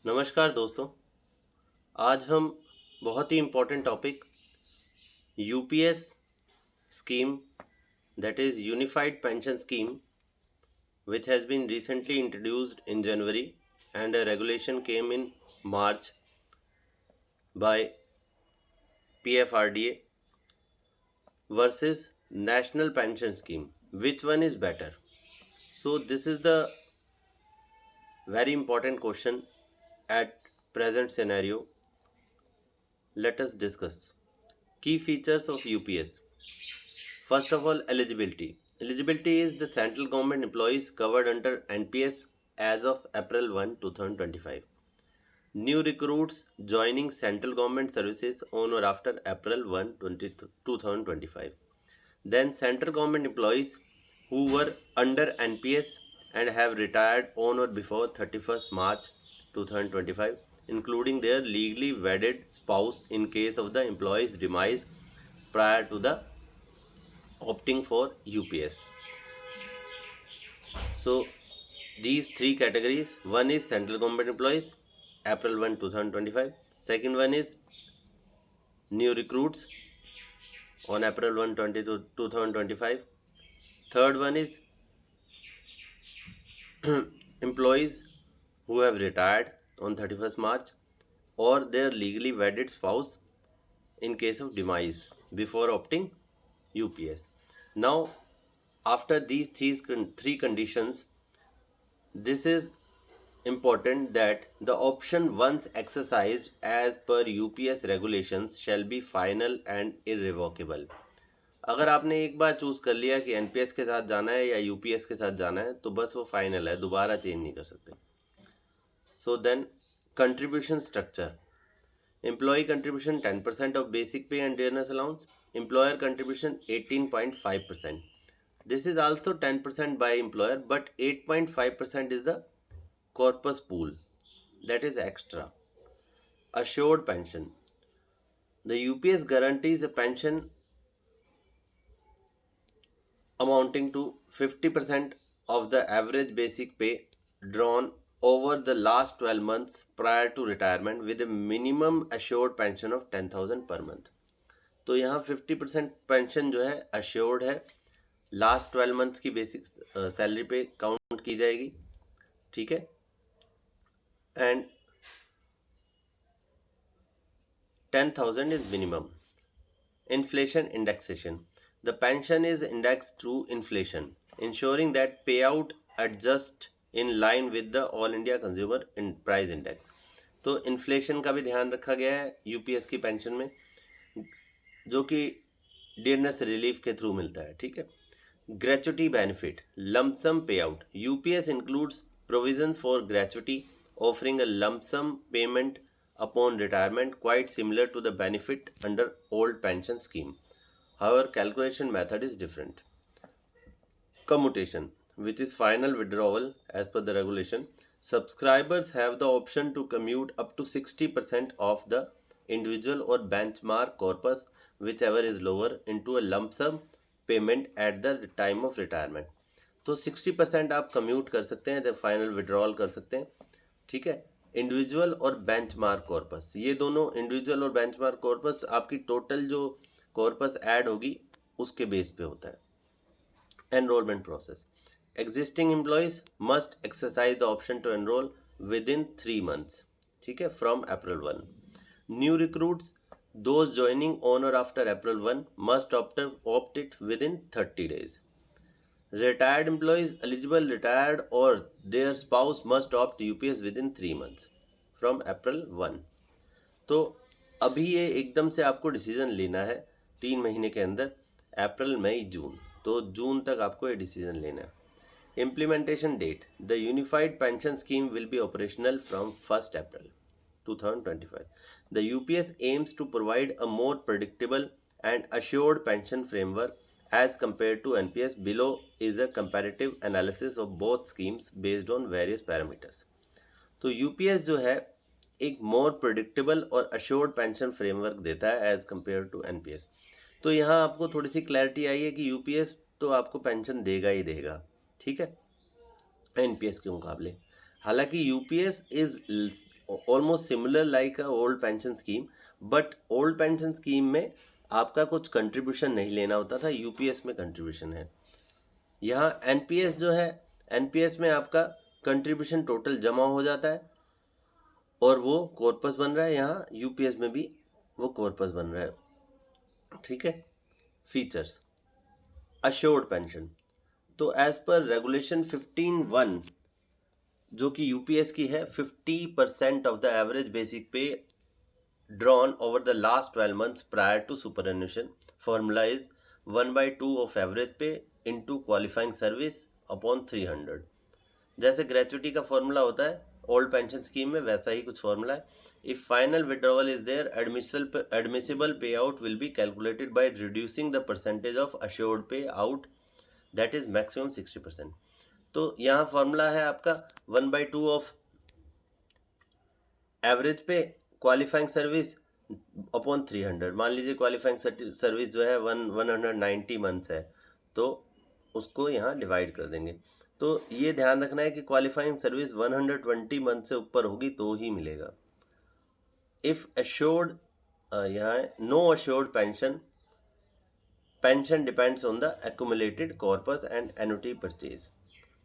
नमस्कार दोस्तों। आज हम बहुत ही important topic UPS scheme, that is Unified Pension Scheme, which has been recently introduced in January and a regulation came in March by PFRDA versus National Pension Scheme. Which one is better? So this is the very important question at present scenario. Let us discuss key features of UPS. First of all, eligibility. Eligibility is the central government employees covered under NPS as of April 1, 2025. New recruits joining central government services on or after April 1, 2025. Then central government employees who were under NPS and have retired on or before 31st March 2025, including their legally wedded spouse in case of the employee's demise prior to the opting for UPS. So these three categories: one is central government employees, April 1, 2025. Second one is new recruits on April 1, 2025. Third one is employees who have retired on 31st March or their legally wedded spouse in case of demise before opting UPS. Now, after these three conditions, this is important that the option once exercised as per UPS regulations shall be final and irrevocable. अगर आपने एक बार choose कर लिया कि NPS के साथ जाना है या यूपीएस के साथ जाना है तो बस वो फाइनल है, दोबारा चेंज नहीं कर सकते. So then contribution structure. Employ contribution 10% of basic pay and dearness allowance. Employer contribution 18.5%. This is also 10% by employer, but 8.5% is the corpus pool, that is extra. Assured pension. The UPS guarantees a pension amounting to 50% of the average basic pay drawn over the last 12 months prior to retirement with a minimum assured pension of 10,000 per month. तो यहाँ 50% pension जो है assured है, last 12 months की basic salary पे count की जाएगी. ठीक है. And 10,000 is minimum. Inflation indexation. The pension is indexed through inflation, ensuring that payout adjust in line with the All India Consumer Price Index. तो इन्फ्लेशन का भी ध्यान रखा गया है यूपीएस की पेंशन में, जो कि डियरनेस रिलीफ के थ्रू मिलता है. ठीक है. Gratuity benefit, lump sum payout. UPS includes provisions for gratuity, offering a lump sum payment upon retirement, quite similar to the benefit under old pension scheme. However, calculation method is different. Commutation, which is final withdrawal as per the regulation. Subscribers have the option to commute up to 60% of the individual or benchmark corpus, whichever is lower, into a lump sum payment at the time of retirement. तो 60% आप commute कर सकते हैं, जब final withdrawal कर सकते हैं. ठीक है. इंडिविजुअल और बेंचमार्क कॉर्पस, ये दोनों इंडिविजुअल और बेंचमार्क कॉर्पस आपकी टोटल जो कॉर्पस ऐड होगी उसके बेस पे होता है. Enrolment process. Existing employees must exercise the option to enrol within 3 months. ठीक है, from April 1. New recruits, those joining on or after April 1 must opt it within 30 days. Retired employees eligible retired or their spouse must opt UPS within 3 months from April 1. तो अभी ये एकदम से आपको decision लेना है 3 महीने के अंदर, अप्रैल मई जून, तो जून तक आपको ये डिसीजन लेना है. Implementation date. The unified pension scheme will be operational from 1st April 2025. The UPS aims to provide a more predictable and assured pension framework as compared to NPS. Below is a comparative analysis of both schemes based on various parameters. तो UPS जो है एक more predictable और assured pension framework देता है as compared to NPS. तो यहाँ आपको थोड़ी सी क्लैरिटी आई है कि UPS तो आपको पेंशन देगा ही देगा. ठीक है, NPS के मुकाबले. हालांकि UPS is almost similar like a old pension scheme, but old pension scheme में आपका कुछ कंट्रीब्यूशन नहीं लेना होता था, यूपीएस में कंट्रीब्यूशन है। यहाँ एनपीएस जो है, एनपीएस में आपका कंट्रीब्यूशन टोटल जमा हो जाता है और वो कॉर्पस बन रहा है। यहाँ यूपीएस में भी वो कॉर्पस बन रहा है, ठीक है। फीचर्स, अश्योर्ड पेंशन, तो एज पर रेगुलेशन 15(1) जो कि यूपीएस की है, 50% ऑफ द एवरेज बेसिक पे drawn over the last 12 months prior to superannuation formula is 1/2 of average pay into qualifying service upon 300। जैसे ग्रेचुटी का फॉर्मूला होता है ओल्ड पेंशन स्कीम में, वैसा ही कुछ फॉर्मूला है। If final withdrawal is there, admissible pay out will be calculated by reducing the percentage of assured pay out that is maximum 60%। तो यहाँ फॉर्मूला है आपका 1/2 of average pay qualifying service upon 300। मान लीजिए क्वालिफाइंग सर्विस जो है 190 months है, तो उसको यहाँ डिवाइड कर देंगे। तो ये ध्यान रखना है कि क्वालिफाइंग सर्विस 120 मंथ से ऊपर होगी तो ही मिलेगा। इफ अश्योर्ड, यहाँ no assured pension, pension depends on the accumulated corpus and annuity purchase.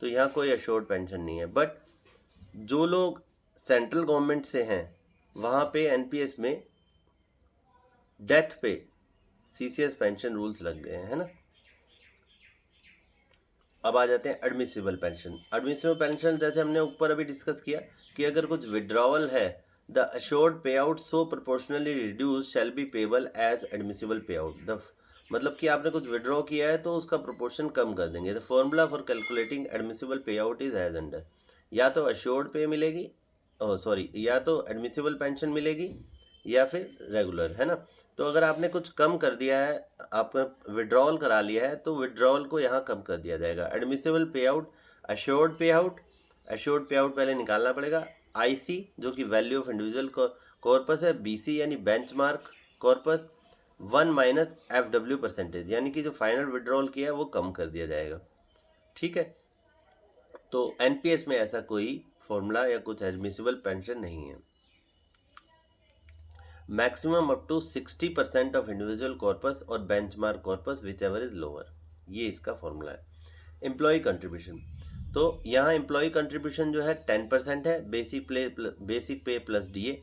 तो यहाँ कोई अश्योर्ड पेंशन नहीं है। बट जो लोग सेंट्रल गवर्नमेंट से हैं वहाँ पे एनपीएस में डेथ पे सीसीएस पेंशन रूल्स लग गए हैं, है ना। अब आ जाते हैं एडमिसिबल पेंशन। एडमिसिबल पेंशन जैसे हमने ऊपर अभी डिस्कस किया कि अगर कुछ विड्रॉवल है, the assured pay out so proportionally reduce shall be payable as admissible pay out. The मतलब कि आपने कुछ विड्रॉ किया है तो उसका प्रोपोर्शन कम कर देंगे। The formula for calculating admissible pay out is as under. या तो अश्योर्ड पे मिलेगी, या तो एडमिसिबल पेंशन मिलेगी या फिर रेगुलर, है ना। तो अगर आपने कुछ कम कर दिया है, आपने विड्रॉल करा लिया है, तो विड्रॉल को यहाँ कम कर दिया जाएगा। Admissible pay out, assured pay out, assured pay out पहले निकालना पड़ेगा। आईसी जो कि वैल्यू ऑफ इंडिविजुअल कॉर्पस है, बीसी यानी benchmark corpus, 1 minus FW percentage, यानी कि जो फाइनल विड्रॉल किया है वो कम कर दिया जाएगा, ठीक है। तो एनपीएस में ऐसा कोई फॉर्मूला या कुछ एडमिसिबल पेंशन नहीं है। Maximum up to 60% of individual corpus और benchmark corpus whichever is lower, ये इसका फॉर्मूला है। एम्प्लॉय कंट्रीब्यूशन, तो यहाँ एम्प्लॉय कंट्रीब्यूशन जो है 10% है, basic pay plus DA.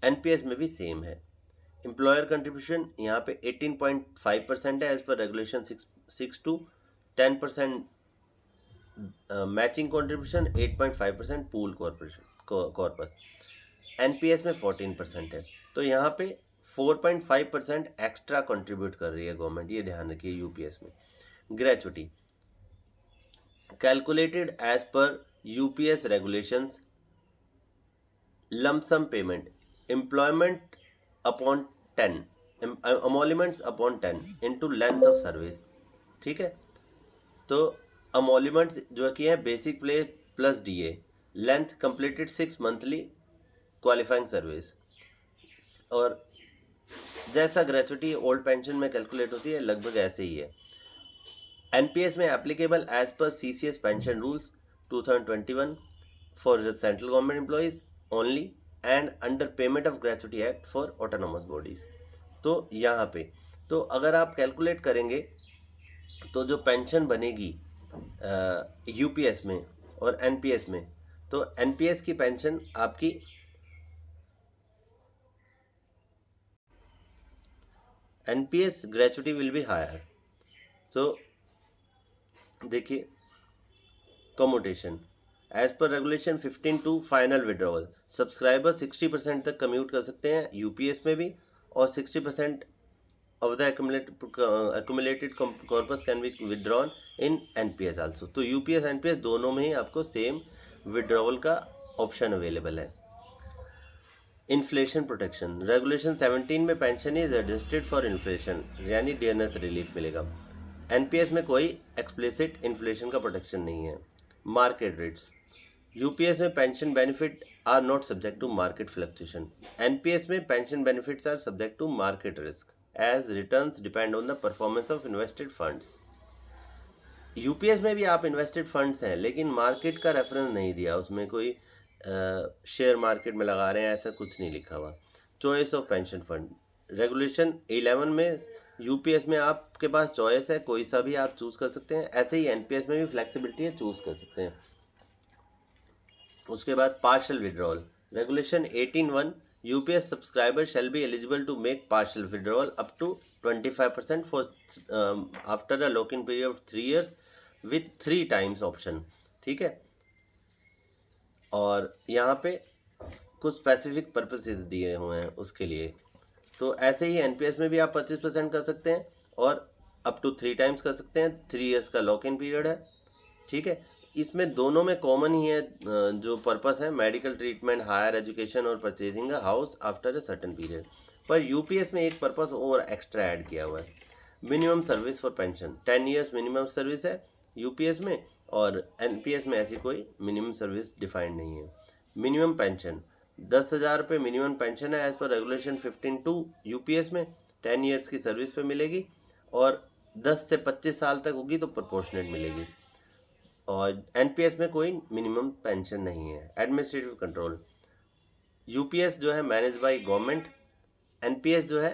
NPS में भी सेम है। एम्प्लॉयर कंट्रीब्यूशन यहाँ पे 18.5% है as per regulation 6(2), 10% matching contribution, 8.5% pool corpus. NPS में 14% है। तो यहाँ पे 4.5% एक्स्ट्रा कंट्रीब्यूट कर रही है गवर्नमेंट, ये ध्यान रखिए यूपीएस में। Gratuity calculated as per UPS regulations, lump sum payment, employment upon 10, emoluments upon 10 into length of service, ठीक है। तो अमोल्यूमेंट्स जो कि है basic pay plus DA, length completed 6 monthly qualifying service. और जैसा ग्रेचुटी ओल्ड पेंशन में कैलकुलेट होती है लगभग ऐसे ही है। एनपीएस में applicable as per CCS pension rules 2021 for central government employees only and under payment of gratuity act for autonomous bodies. तो यहाँ पे तो अगर आप कैलकुलेट करेंगे तो जो पेंशन बनेगी यूपीएस में और एनपीएस में, तो एनपीएस की पेंशन आपकी NPS gratuity will be higher. So देखिए commutation as per regulation 15(2) final withdrawal, subscriber 60% तक कम्यूट कर सकते हैं यूपीएस में भी, और 60% of the accumulated corpus can be withdrawn in NPS also। तो यूपीएस एनपीएस दोनों में ही आपको सेम विड्रॉवल का ऑप्शन अवेलेबल है। इन्फ्लेशन प्रोटेक्शन रेगुलेशन 17 में pension is adjusted for inflation, यानी डियरनेस रिलीफ मिलेगा। एनपीएस में कोई एक्सप्लिसिट इन्फ्लेशन का प्रोटेक्शन नहीं है। मार्केट रेट्स, यूपीएस में pension benefit are not subject to market fluctuation, NPS में pension benefits are subject to market risk as returns depend on the performance of invested funds। UPS में भी आप invested funds हैं लेकिन market का reference नहीं दिया, उसमें कोई शेयर मार्केट में लगा रहे हैं, ऐसा कुछ नहीं लिखा हुआ। Choice of pension fund, regulation 11 में यूपीएस में आपके पास चॉइस है, कोई सा भी आप चूज़ कर सकते हैं। ऐसे ही एनपीएस में भी फ्लेक्सिबिलिटी है, चूज़ कर सकते हैं। उसके बाद partial withdrawal, regulation 18(1) UPS subscriber shall be eligible to make partial withdrawal up to 25% for after a lock in period of 3 years with 3 times option. ठीक है, और यहाँ पे कुछ स्पेसिफिक पर्पसेस दिए हुए हैं उसके लिए। तो ऐसे ही एनपीएस में भी आप 25% कर सकते हैं और अप टू 3 times कर सकते हैं। 3 years का लॉक इन पीरियड है। ठीक है, इसमें दोनों में कॉमन ही है जो पर्पस है, मेडिकल ट्रीटमेंट, हायर एजुकेशन और purchasing a house after a certain period. पर यूपीएस में एक पर्पस और एक्स्ट्रा ऐड किया हुआ है, minimum service for pension. 10 years minimum service है यूपीएस में, और एनपीएस में ऐसी कोई मिनिमम सर्विस डिफाइंड नहीं है। मिनिमम पेंशन 10,000 रुपये मिनिमम पेंशन है एज पर रेगुलेशन 15(2) यूपीएस में। 10 years की सर्विस पे मिलेगी और 10 से 25 साल तक होगी तो प्रोपोर्शनेट मिलेगी। और एनपीएस में कोई मिनिमम पेंशन नहीं है। एडमिनिस्ट्रेटिव कंट्रोल, यूपीएस जो है मैनेज बाय गवर्नमेंट, एनपीएस जो है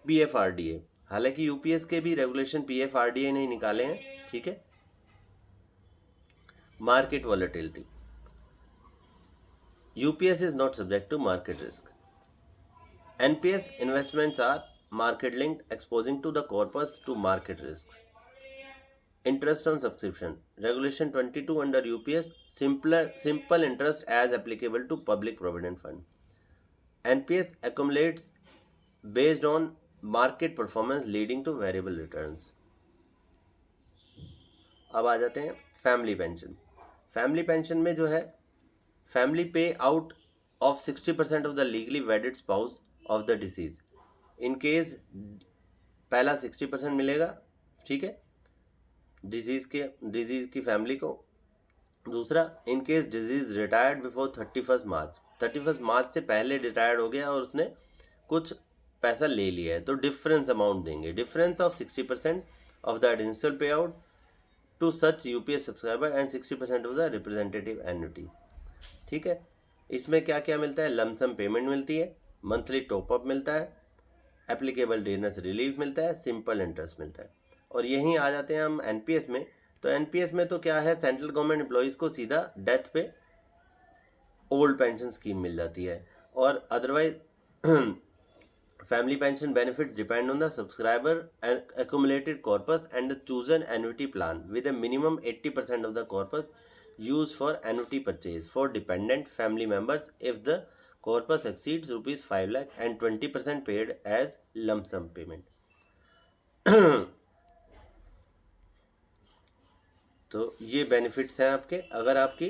पीएफआरडीए। हालांकि यूपीएस के भी रेगुलेशन पीएफआरडीए ने निकाले हैं। ठीक है, market volatility, UPS is not subject to market risk. NPS investments are market linked, exposing to the corpus to market risks. Interest on subscription, regulation 22 under UPS, simple interest as applicable to public provident fund. NPS accumulates based on market performance leading to variable returns. अब आ जाते हैं family pension. Family pension में जो है, family पे out of 60% of the legally वेडेड spouse of the disease. In case पहला 60% मिलेगा, ठीक है, डिजीज़ की फैमिली को। दूसरा, in case disease retired before 31 मार्च, 31 मार्च से पहले रिटायर्ड हो गया और उसने कुछ पैसा ले लिया है तो डिफरेंस अमाउंट देंगे, difference of 60% of the initial pay out to such UPS subscriber and 60% of the representative annuity. ठीक है, इसमें क्या क्या मिलता है, लमसम पेमेंट मिलती है, मंथली टॉपअप मिलता है, एप्लीकेबल डेयरनेस रिलीफ मिलता है, सिंपल इंटरेस्ट मिलता है। और यहीं आ जाते हैं हम एनपीएस में। तो एनपीएस में तो क्या है, सेंट्रल गवर्नमेंट एम्प्लॉयज़ को सीधा डेथ पे ओल्ड पेंशन स्कीम मिल जाती है, और otherwise family pension benefits depend on the subscriber accumulated corpus and the chosen annuity plan with a minimum 80% of the corpus used for annuity purchase for dependent family members if the corpus exceeds rupees 5 lakh and 20% paid as lump sum payment. तो ये benefits हैं आपके। अगर आपकी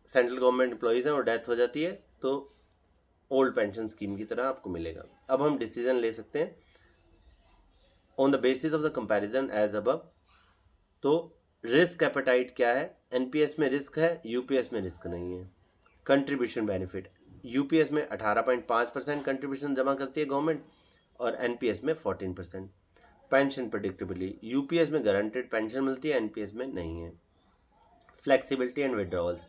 central government employees हैं और death हो जाती है तो ओल्ड पेंशन स्कीम की तरह आपको मिलेगा। अब हम डिसीजन ले सकते हैं on the basis of the comparison as above. तो रिस्क एपेटाइट क्या है, एनपीएस में रिस्क है, यूपीएस में रिस्क नहीं है। कंट्रीब्यूशन बेनिफिट, यूपीएस में 18.5% कंट्रीब्यूशन जमा करती है गवर्नमेंट और एनपीएस में 14%। पेंशन प्रेडिक्टेबली, यूपीएस में गारंटेड पेंशन मिलती है, एनपीएस में नहीं है। Flexibility and withdrawals,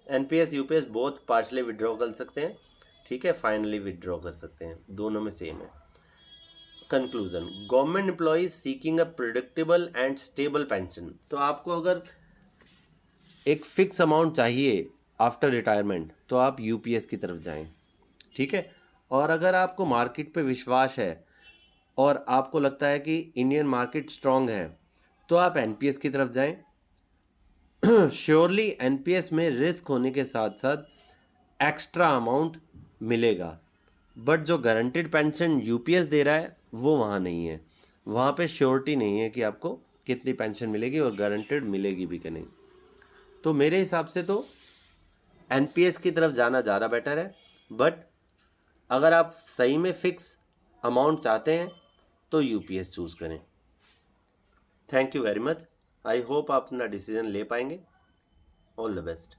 NPS UPS both partially withdraw कर सकते हैं, ठीक है, फाइनली विड्रॉ कर सकते हैं, दोनों में सेम है। Conclusion, government employees seeking a predictable and stable pension. तो आपको अगर एक फिक्स अमाउंट चाहिए आफ्टर रिटायरमेंट तो आप यूपीएस की तरफ जाएं, ठीक है। और अगर आपको मार्केट पे विश्वास है और आपको लगता है कि इंडियन मार्केट स्ट्रांग है तो आप एनपीएस की तरफ जाएं। श्योरली एनपीएस में रिस्क होने के साथ साथ एक्स्ट्रा अमाउंट मिलेगा, बट जो गारंटेड पेंशन यूपीएस दे रहा है वो वहाँ नहीं है। वहाँ पे श्योरिटी नहीं है कि आपको कितनी पेंशन मिलेगी और गारंटेड मिलेगी भी कि नहीं। तो मेरे हिसाब से तो एनपीएस की तरफ जाना ज़्यादा बेटर है, बट अगर आप सही में फिक्स अमाउंट चाहते हैं तो यूपीएस चूज़ करें। Thank you very much. I hope आप अपना डिसीजन ले पाएंगे। All the best.